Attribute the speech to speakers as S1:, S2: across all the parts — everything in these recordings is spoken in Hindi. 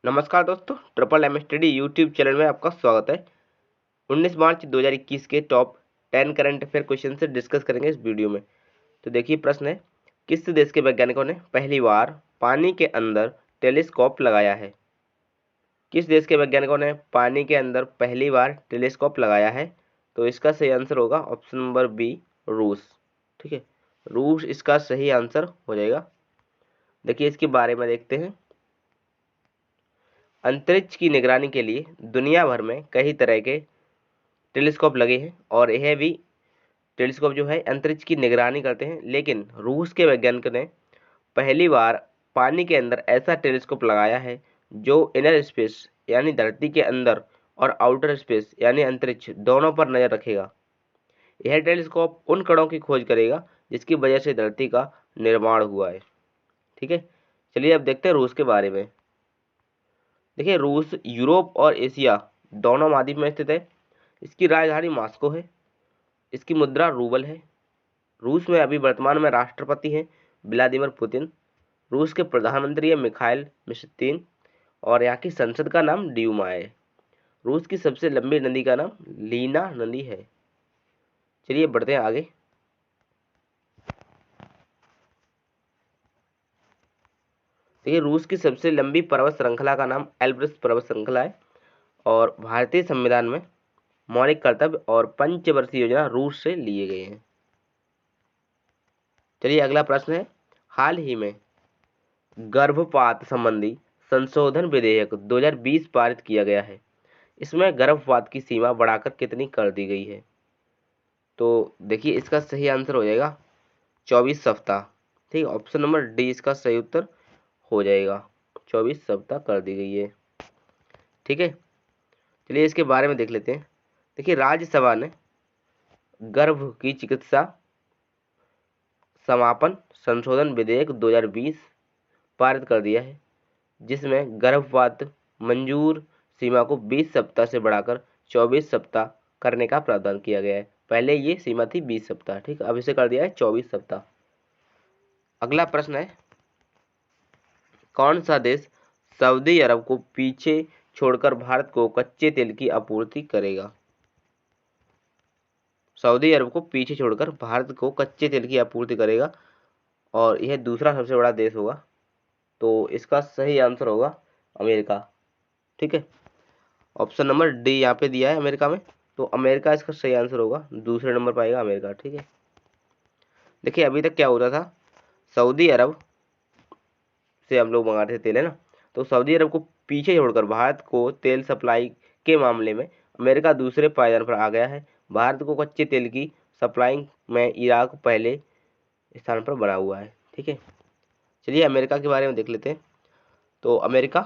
S1: नमस्कार दोस्तों, triple M study YouTube channel में आपका स्वागत है। 19 मार्च 2021 के टॉप 10 करंट अफेयर क्वेश्चन से डिस्कस करेंगे इस वीडियो में। तो देखिए प्रश्न है, किस देश के वैज्ञानिकों ने पहली बार पानी के अंदर टेलीस्कोप लगाया है? किस देश के वैज्ञानिकों ने पानी के अंदर पहली बार टेलीस्कोप लगाया है? तो इसका सही आंसर होगा ऑप्शन नंबर बी, रूस। ठीक है, रूस इसका सही आंसर हो जाएगा। देखिए इसके बारे में देखते हैं। अंतरिक्ष की निगरानी के लिए दुनिया भर में कई तरह के टेलीस्कोप लगे हैं और यह भी टेलीस्कोप जो है अंतरिक्ष की निगरानी करते हैं। लेकिन रूस के वैज्ञानिकों ने पहली बार पानी के अंदर ऐसा टेलीस्कोप लगाया है जो इनर स्पेस यानी धरती के अंदर और आउटर स्पेस यानी अंतरिक्ष दोनों पर नजर रखेगा। यह टेलीस्कोप उन कणों की खोज करेगा जिसकी वजह से धरती का निर्माण हुआ है। ठीक है, चलिए अब देखते हैं रूस के बारे में। देखिए रूस यूरोप और एशिया दोनों महाद्वीप में स्थित है। इसकी राजधानी मॉस्को है। इसकी मुद्रा रूबल है। रूस में अभी वर्तमान में राष्ट्रपति हैं व्लादिमीर पुतिन। रूस के प्रधानमंत्री है मिखाइल मिशस्तीन और यहाँ की संसद का नाम ड्यूमा है। रूस की सबसे लंबी नदी का नाम लीना नदी है। चलिए बढ़ते हैं आगे। देखिए रूस की सबसे लंबी पर्वत श्रृंखला का नाम एल्ब्रस पर्वत श्रृंखला है और भारतीय संविधान में मौलिक कर्तव्य और पंचवर्षीय योजना रूस से लिए गए हैं। चलिए अगला प्रश्न है, हाल ही में गर्भपात संबंधी संशोधन विधेयक 2020 पारित किया गया है। इसमें गर्भपात की सीमा बढ़ाकर कितनी कर दी गई है? तो देखिए इसका सही आंसर हो जाएगा 24 सप्ताह। ठीक, ऑप्शन नंबर डी इसका सही उत्तर हो जाएगा। 24 सप्ताह कर दी गई है। ठीक है, चलिए इसके बारे में देख लेते हैं। देखिए राज्यसभा ने गर्भ की चिकित्सा समापन संशोधन विधेयक 2020 पारित कर दिया है, जिसमें गर्भपात मंजूर सीमा को 20 सप्ताह से बढ़ाकर 24 सप्ताह करने का प्रावधान किया गया है। पहले ये सीमा थी 20 सप्ताह। ठीक, अब इसे कर दिया है 24 सप्ताह। अगला प्रश्न है, कौन सा देश सऊदी अरब को पीछे छोड़कर भारत को कच्चे तेल की आपूर्ति करेगा? सऊदी अरब को पीछे छोड़कर भारत को कच्चे तेल की आपूर्ति करेगा और यह दूसरा सबसे बड़ा देश होगा। तो इसका सही आंसर होगा अमेरिका। ठीक है, ऑप्शन नंबर डी यहाँ पे दिया है अमेरिका में, तो अमेरिका इसका सही आंसर होगा। दूसरे नंबर पर आएगा अमेरिका। ठीक है, देखिए अभी तक क्या हो रहा था, सऊदी अरब से हम लोग मंगाते थे तेल, है ना। तो सऊदी अरब को पीछे छोड़कर भारत को तेल सप्लाई के मामले में अमेरिका दूसरे पायदान पर आ गया है। भारत को कच्चे तेल की सप्लाइंग में इराक पहले स्थान पर बना हुआ है। ठीक है, चलिए अमेरिका के बारे में देख लेते हैं। तो अमेरिका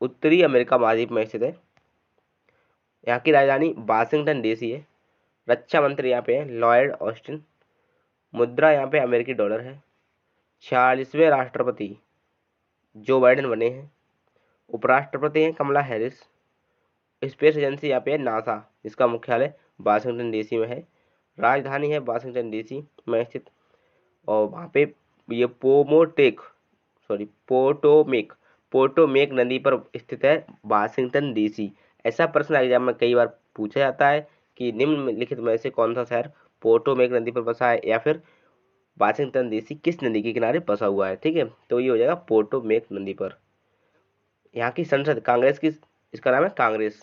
S1: उत्तरी अमेरिका महाद्वीप में स्थित है। यहाँ की राजधानी वाशिंगटन डीसी है। रक्षा मंत्री यहाँ पे है लॉयड ऑस्टिन। मुद्रा यहाँ पे अमेरिकी डॉलर है। 46वें राष्ट्रपति जो बाइडेन बने हैं। उपराष्ट्रपति हैं कमला हैरिस। स्पेस एजेंसी यहाँ पे है नासा, जिसका मुख्यालय वाशिंगटन डीसी में है। राजधानी है वाशिंगटन डीसी में स्थित और वहाँ पे ये पोटोमेक नदी पर स्थित है वाशिंगटन डीसी। ऐसा प्रश्न एग्जाम में कई बार पूछा जाता है कि निम्नलिखित में से कौन सा शहर पोटोमेक नदी पर बसा है या फिर वाशिंगटन डीसी किस नदी के किनारे बसा हुआ है। ठीक है, तो ये हो जाएगा पोटोमेक नदी पर। यहाँ की संसद कांग्रेस की, इसका नाम है कांग्रेस।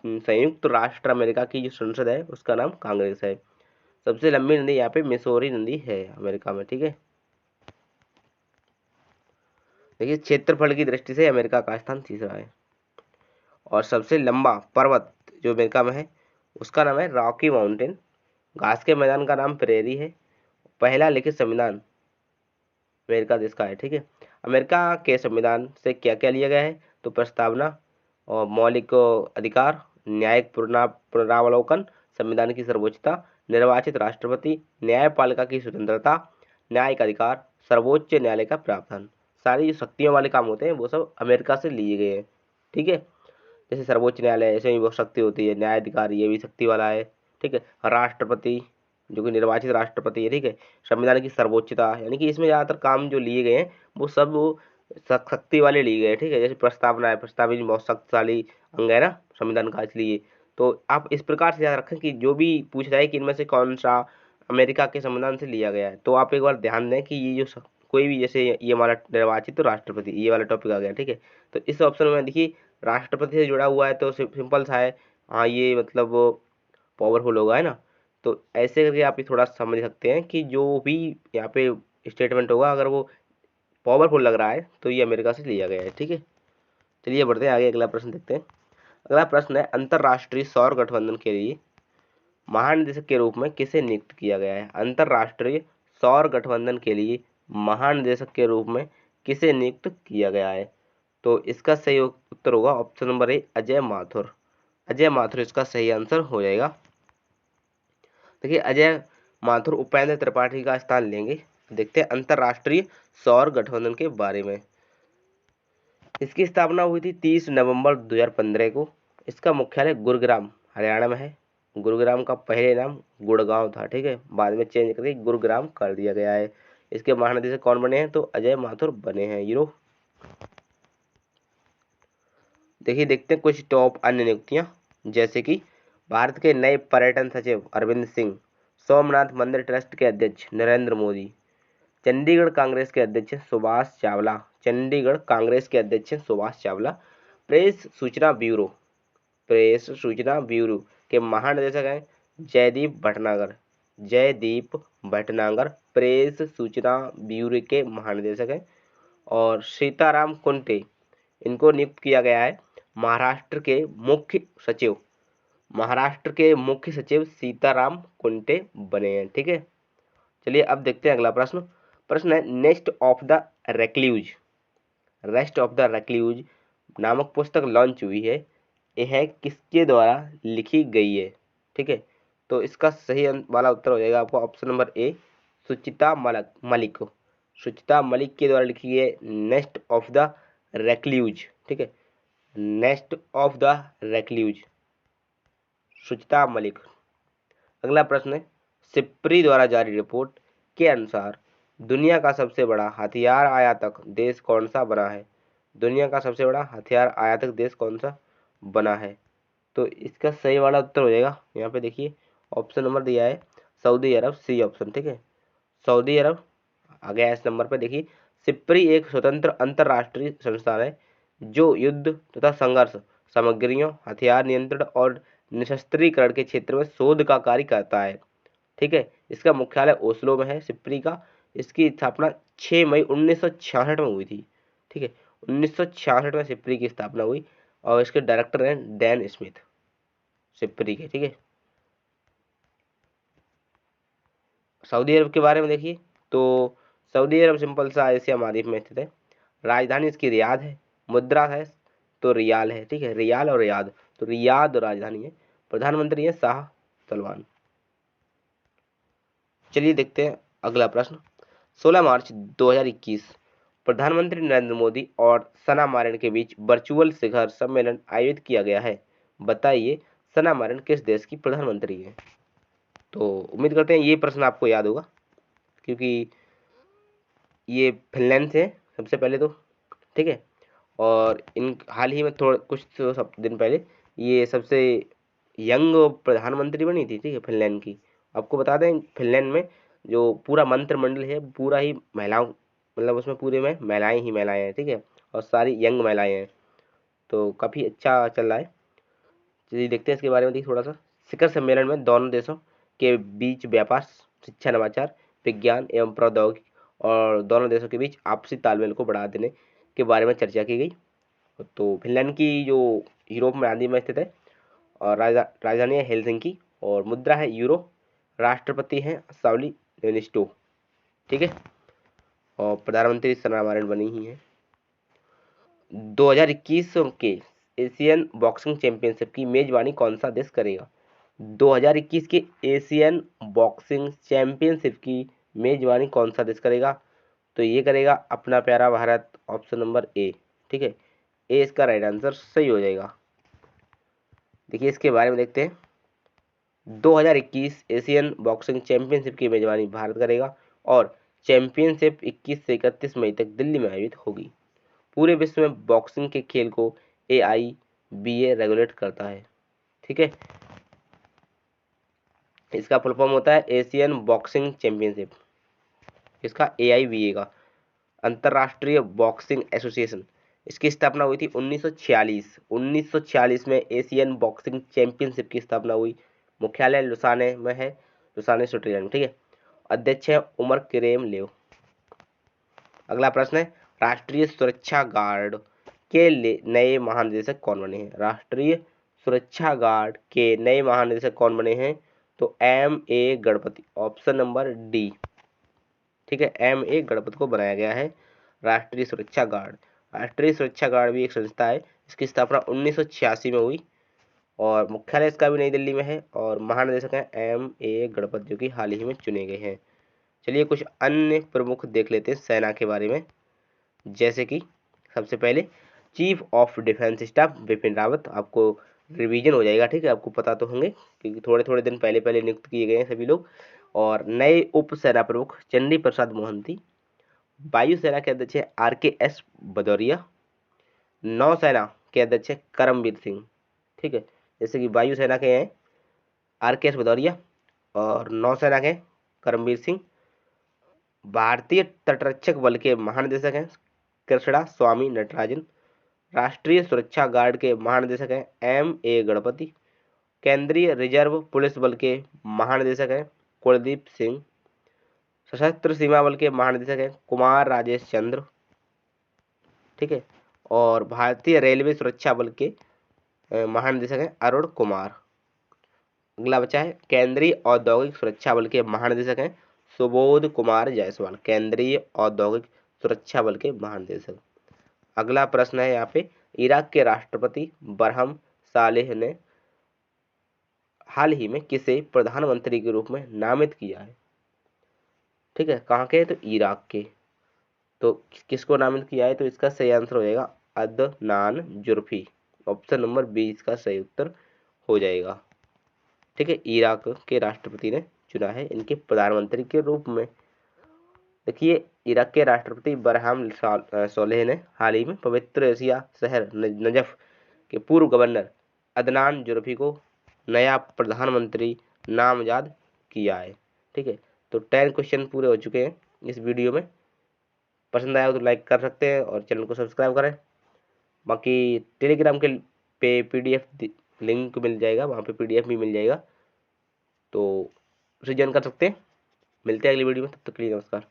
S1: संयुक्त राष्ट्र अमेरिका की जो संसद है उसका नाम कांग्रेस है। सबसे लंबी नदी यहाँ पे मिसौरी नदी है अमेरिका में। ठीक है, देखिए क्षेत्रफल की दृष्टि से अमेरिका का स्थान तीसरा है और सबसे लंबा पर्वत जो अमेरिका में है उसका नाम है रॉकी माउंटेन। घास के मैदान का नाम प्रेरी है। पहला लिखित संविधान अमेरिका देश का है। ठीक है, अमेरिका के संविधान से क्या क्या लिया गया है? तो प्रस्तावना और मौलिक अधिकार, न्यायिक पुनरावलोकन, संविधान की सर्वोच्चता, निर्वाचित राष्ट्रपति, न्यायपालिका की स्वतंत्रता, न्यायिक अधिकार, सर्वोच्च न्यायालय का प्रावधान। सारी जो शक्तियों वाले काम होते हैं वो सब अमेरिका से लिए गए हैं। ठीक है, जैसे सर्वोच्च न्यायालय ऐसे ही वो शक्ति होती है, न्यायाधिकार ये भी शक्ति वाला है। ठीक है, राष्ट्रपति जो कि निर्वाचित राष्ट्रपति है। ठीक है, संविधान की सर्वोच्चता, यानी कि इसमें ज़्यादातर काम जो लिए गए हैं वो सब शक्ति वाले लिए गए, ठीक है। जैसे प्रस्तावना है, प्रस्तावना भी बहुत शक्तिशाली अंग है ना संविधान का, इसलिए तो आप इस प्रकार से याद रखें कि जो भी पूछ रहा है कि इनमें से कौन सा अमेरिका के संविधान से लिया गया है, तो आप एक बार ध्यान दें कि ये जो कोई भी, जैसे ये हमारा निर्वाचित तो राष्ट्रपति, ये वाला टॉपिक आ गया, ठीक है। तो इस ऑप्शन में देखिए राष्ट्रपति से जुड़ा हुआ है तो सिंपल सा है, हाँ ये मतलब पावरफुल होगा, है ना। तो ऐसे करके आप ये थोड़ा समझ सकते हैं कि जो भी यहाँ पे स्टेटमेंट होगा, अगर वो पावरफुल लग रहा है तो ये अमेरिका से लिया गया है, ठीक है। चलिए बढ़ते हैं आगे, अगला प्रश्न देखते हैं। अगला प्रश्न है, अंतरराष्ट्रीय सौर गठबंधन के लिए महानिदेशक के रूप में किसे नियुक्त किया गया है? अंतरराष्ट्रीय सौर गठबंधन के लिए महानिदेशक के रूप में किसे नियुक्त किया गया है? तो इसका सही उत्तर होगा option number A, Ajay Mathur. Ajay Mathur इसका सही आंसर हो जाएगा। देखिए अजय माथुर उपेंद्र त्रिपाठी का स्थान लेंगे। देखते हैं अंतरराष्ट्रीय सौर गठबंधन के बारे में। इसकी स्थापना हुई थी 30 नवंबर 2015 को। इसका मुख्यालय गुरुग्राम हरियाणा में है। गुरुग्राम का पहले नाम गुड़गांव था, ठीक है, बाद में चेंज करके गुरुग्राम कर दिया गया है। इसके महानिदेशक कौन बने हैं? तो अजय माथुर बने हैं यूरो। देखिए देखते हैं कुछ टॉप अन्य नियुक्तियां, जैसे कि भारत के नए पर्यटन सचिव अरविंद सिंह, सोमनाथ मंदिर ट्रस्ट के अध्यक्ष नरेंद्र मोदी, चंडीगढ़ कांग्रेस के अध्यक्ष सुभाष चावला, चंडीगढ़ कांग्रेस के अध्यक्ष सुभाष चावला, प्रेस सूचना ब्यूरो, प्रेस सूचना ब्यूरो के महानिदेशक हैं जयदीप भटनागर, जयदीप भटनागर प्रेस सूचना ब्यूरो के महानिदेशक हैं। और सीताराम कुंटे, इनको नियुक्त किया गया है महाराष्ट्र के मुख्य सचिव, महाराष्ट्र के मुख्य सचिव सीताराम कुंटे बने हैं, ठीक है। चलिए अब देखते हैं अगला प्रश्न। प्रश्न है, nest of the recluse, rest of the recluse नामक पुस्तक लॉन्च हुई है, यह किसके द्वारा लिखी गई है? ठीक है, तो इसका सही वाला उत्तर हो जाएगा आपको ऑप्शन नंबर ए, सुचिता मलिक, सुचिता मलिक के द्वारा लिखी है नेस्ट ऑफ द रेक्ल्यूज, ठीक है, नेस्ट ऑफ द रेक्ल्यूज, सुचिता मलिक। अगला प्रश्न है, सिप्री द्वारा जारी रिपोर्ट के अनुसार दुनिया का सबसे बड़ा हथियार आयातक देश कौन सा बना है? दुनिया का सबसे बड़ा हथियार आयातक देश कौन सा बना है? तो इसका सही वाला उत्तर हो जाएगा, यहाँ पे देखिए ऑप्शन नंबर दिया है सऊदी अरब, सी ऑप्शन, ठीक है, सऊदी अरब आ गया इस नंबर पे। देखिए सिप्री एक स्वतंत्र अंतरराष्ट्रीय संस्थान है जो युद्ध तथा संघर्ष सामग्रियों, हथियार नियंत्रण और निशस्त्रीकरण के क्षेत्र में शोध का कार्य करता है, ठीक है। इसका मुख्यालय ओस्लो में है सिप्री का। इसकी स्थापना 6 मई 1966 में हुई थी, ठीक है, 1966 में सिप्री की स्थापना हुई और इसके डायरेक्टर हैं डैन स्मिथ, सिप्री के, ठीक है। सऊदी अरब के बारे में देखिए, तो सऊदी अरब सिंपल सा एशिया महाद्वीप में स्थित है। राजधानी इसकी रियाद है, मुद्रा है तो रियाल है, ठीक है, रियाल और रियाद, तो रियाद राजधानी है। प्रधानमंत्री है शाह सलमान। चलिए देखते हैं अगला प्रश्न। 16 मार्च 2021 प्रधानमंत्री नरेंद्र मोदी और सना मारिन के बीच वर्चुअल शिखर सम्मेलन आयोजित किया गया है। बताइए सना मारिन किस देश की प्रधानमंत्री है? तो उम्मीद करते हैं ये प्रश्न आपको याद होगा, क्योंकि ये फिनलैंड से सबसे पहले तो, ठीक है, और इन हाल ही में थोड़ा कुछ सब दिन पहले ये सबसे यंग प्रधानमंत्री बनी थी, ठीक है, फिनलैंड की। आपको बता दें फिनलैंड में जो पूरा मंत्रिमंडल है पूरा ही महिलाओं, मतलब उसमें पूरे में महिलाएं ही महिलाएं हैं, ठीक है, और सारी यंग महिलाएं हैं, तो काफ़ी अच्छा चल रहा है। चलिए देखते हैं इसके बारे में देखिए थोड़ा सा। शिखर सम्मेलन में दोनों देशों के बीच व्यापार, शिक्षा, नवाचार, विज्ञान एवं प्रौद्योगिकी और दोनों देशों के बीच आपसी तालमेल को बढ़ा देने के बारे में चर्चा की गई। तो फिनलैंड की जो यूरोप में आदि में स्थित है और राजधानी है हेलसिंकी और मुद्रा है यूरो, राष्ट्रपति हैं साउली निनिस्टो, ठीक है, और प्रधानमंत्री सना मारिन बनी ही हैं। 2021 के एशियन बॉक्सिंग चैंपियनशिप की मेजबानी कौन सा देश करेगा? 2021 के एशियन बॉक्सिंग चैंपियनशिप की मेजबानी कौन सा देश करेगा? तो ये करेगा अपना प्यारा भारत, ऑप्शन नंबर ए, ठीक है, ए इसका राइट आंसर सही हो जाएगा। देखिए इसके बारे में देखते हैं। 2021 एशियन बॉक्सिंग चैंपियनशिप की मेजबानी भारत करेगा और चैंपियनशिप 21 से 31 मई तक दिल्ली में आयोजित होगी। पूरे विश्व में बॉक्सिंग के खेल को AIBA रेगुलेट करता है। ठीक है, इसका फुल फॉर्म होता है एशियन बॉक्सिंग चैंपियनशिप। इसका AIBA का अंतर्राष्ट्रीय बॉक्सिंग एसोसिएशन। इसकी स्थापना हुई थी 1946। 1946 में एशियन बॉक्सिंग चैंपियनशिप की स्थापना हुई। मुख्यालय लुसाने में है, लुसाने स्विट्जरलैंड। ठीक है, अध्यक्ष है उमर करेम लेव। अगला प्रश्न है, राष्ट्रीय सुरक्षा गार्ड के नए महानिदेशक कौन बने हैं? राष्ट्रीय सुरक्षा गार्ड के नए महानिदेशक कौन बने हैं? तो MA Ganpati, option number D. ठीक है, MA गणपति को बनाया गया है राष्ट्रीय सुरक्षा गार्ड। राष्ट्रीय सुरक्षा गार्ड भी एक संस्था है, इसकी स्थापना 1986 में हुई और मुख्यालय इसका भी नई दिल्ली में है और महानिदेशक हैं MA गणपति, जो कि हाल ही में चुने गए हैं। चलिए कुछ अन्य प्रमुख देख लेते हैं सेना के बारे में, जैसे कि सबसे पहले chief of defence staff Bipin Rawat. आपको रिवीजन हो जाएगा, ठीक है, आपको पता तो होंगे क्योंकि थोड़े थोड़े दिन पहले पहले नियुक्त किए गए हैं सभी लोग। और नए उप सेना प्रमुख चंडी प्रसाद मोहंती। वायुसेना के अध्यक्ष है RKS भदौरिया। नौसेना के अध्यक्ष है करमबीर सिंह। ठीक है, जैसे कि वायुसेना के हैं RKS भदौरिया और नौसेना के करमबीर सिंह। भारतीय तटरक्षक बल के महानिदेशक हैं कृष्णा स्वामी नटराजन। राष्ट्रीय सुरक्षा गार्ड के महानिदेशक हैं MA गणपति। केंद्रीय रिजर्व पुलिस बल के महानिदेशक हैं कुलदीप सिंह। सशस्त्र सीमा बल के महानिदेशक हैं कुमार राजेश चंद्र। ठीक है, और भारतीय रेलवे सुरक्षा बल के महानिदेशक हैं अरुण कुमार। अगला बचा है केंद्रीय औद्योगिक सुरक्षा बल के महानिदेशक हैं सुबोध कुमार जायसवाल। केंद्रीय औद्योगिक सुरक्षा बल के महानिदेशक। अगला प्रश्न है यहाँ पे, इराक के राष्ट्रपति बरहम सालेह ने हाल ही में किसे प्रधानमंत्री के रूप में नामित किया है? ठीक है, कहाँ के? तो इराक के। तो किसको नामित किया है? तो इसका सही आंसर हो जाएगा अदनान जुर्फी। ऑप्शन नंबर बी इसका सही उत्तर हो जाएगा। ठीक है, इराक के राष्ट्रपति ने चुना है इनके प्रधानमंत्री के रूप में। देखिए, इराक के राष्ट्रपति बरहम सोलेह ने हाल ही में पवित्र एशिया शहर नजफ के पूर्व गवर्नर अदनान जुर्फी को नया प्रधानमंत्री नामजद किया है। ठीक है, तो 10 क्वेश्चन पूरे हो चुके हैं इस वीडियो में। पसंद आया हो तो लाइक कर सकते हैं और चैनल को सब्सक्राइब करें। बाकी टेलीग्राम के पे PDF लिंक मिल जाएगा, वहाँ पे PDF भी मिल जाएगा, तो उसे ज्वाइन कर सकते हैं। मिलते हैं अगली वीडियो में, तब तक के लिए नमस्कार।